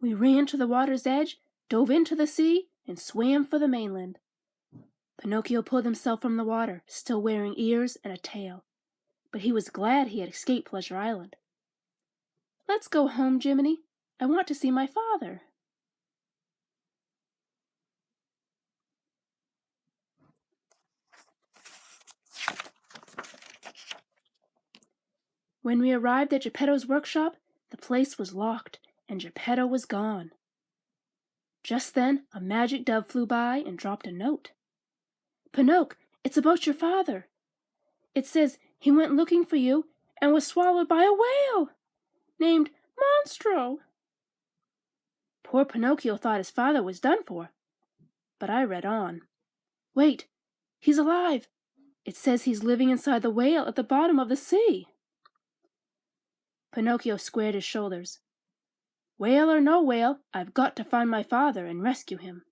We ran to the water's edge, dove into the sea, and swam for the mainland. Pinocchio pulled himself from the water, still wearing ears and a tail, but he was glad he had escaped Pleasure Island. "Let's go home, Jiminy. I want to see my father." When we arrived at Geppetto's workshop, the place was locked, and Geppetto was gone. Just then a magic dove flew by and dropped a note. "Pinocchio, it's about your father. It says he went looking for you and was swallowed by a whale named Monstro." Poor Pinocchio thought his father was done for, but I read on. "Wait, he's alive. It says he's living inside the whale at the bottom of the sea." Pinocchio squared his shoulders. "Whale or no whale, I've got to find my father and rescue him."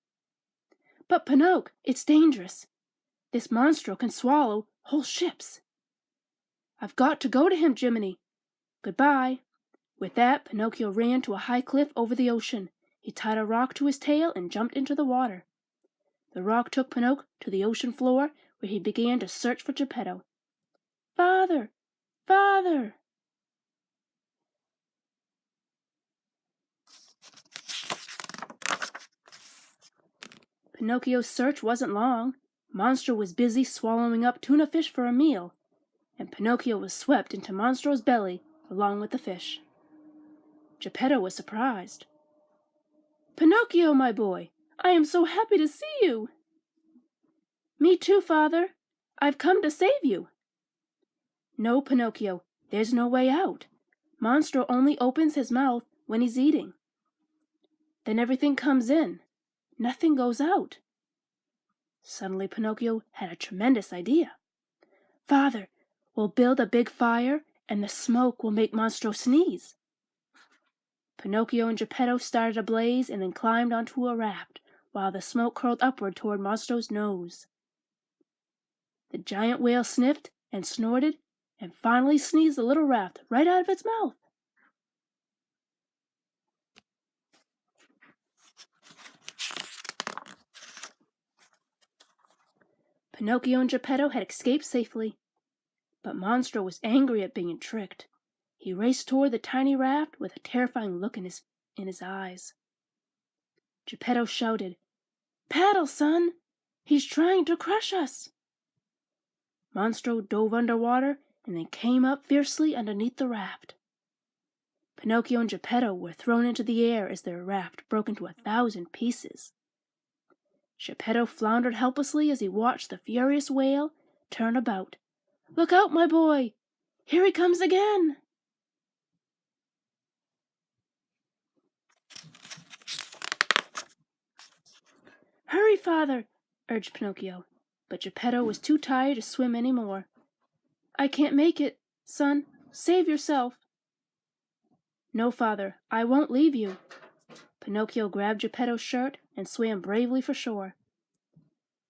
"But Pinocchio, it's dangerous. This monstro can swallow whole ships." "I've got to go to him, Jiminy. Goodbye." With that, Pinocchio ran to a high cliff over the ocean. He tied a rock to his tail and jumped into the water. The rock took Pinocchio to the ocean floor, where he began to search for Geppetto. "Father! Father!" Pinocchio's search wasn't long. Monstro was busy swallowing up tuna fish for a meal, and Pinocchio was swept into Monstro's belly along with the fish. Geppetto was surprised. "Pinocchio, my boy, I am so happy to see you." "Me too, Father. I've come to save you." "No, Pinocchio, there's no way out. Monstro only opens his mouth when he's eating. Then everything comes in. Nothing goes out." Suddenly Pinocchio had a tremendous idea. "Father, we'll build a big fire, and the smoke will make Monstro sneeze." Pinocchio and Geppetto started a blaze and then climbed onto a raft, while the smoke curled upward toward Monstro's nose. The giant whale sniffed and snorted and finally sneezed the little raft right out of its mouth. Pinocchio and Geppetto had escaped safely, but Monstro was angry at being tricked. He raced toward the tiny raft with a terrifying look in his eyes. Geppetto shouted, "Paddle, son! He's trying to crush us!" Monstro dove underwater and then came up fiercely underneath the raft. Pinocchio and Geppetto were thrown into the air as their raft broke into 1,000 pieces. Geppetto floundered helplessly as he watched the furious whale turn about. "Look out, my boy! Here he comes again!" "Hurry, Father!" urged Pinocchio, but Geppetto was too tired to swim any more. "I can't make it, son. Save yourself." "No, Father, I won't leave you." Pinocchio grabbed Geppetto's shirt and swam bravely for shore.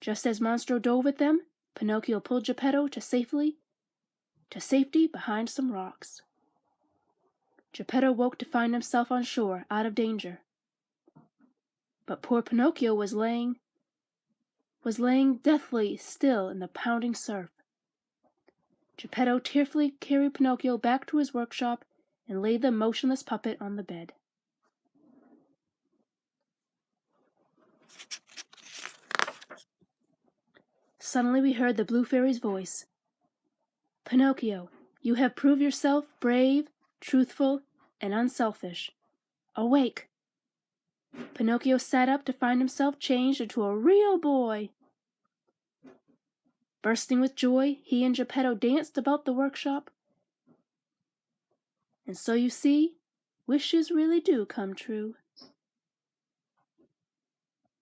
Just as Monstro dove at them, Pinocchio pulled Geppetto to safety behind some rocks. Geppetto woke to find himself on shore, out of danger. But poor Pinocchio was laying deathly still in the pounding surf. Geppetto tearfully carried Pinocchio back to his workshop and laid the motionless puppet on the bed. Suddenly we heard the Blue Fairy's voice. "Pinocchio, you have proved yourself brave, truthful, and unselfish. Awake!" Pinocchio sat up to find himself changed into a real boy. Bursting with joy, he and Geppetto danced about the workshop. And so you see, wishes really do come true.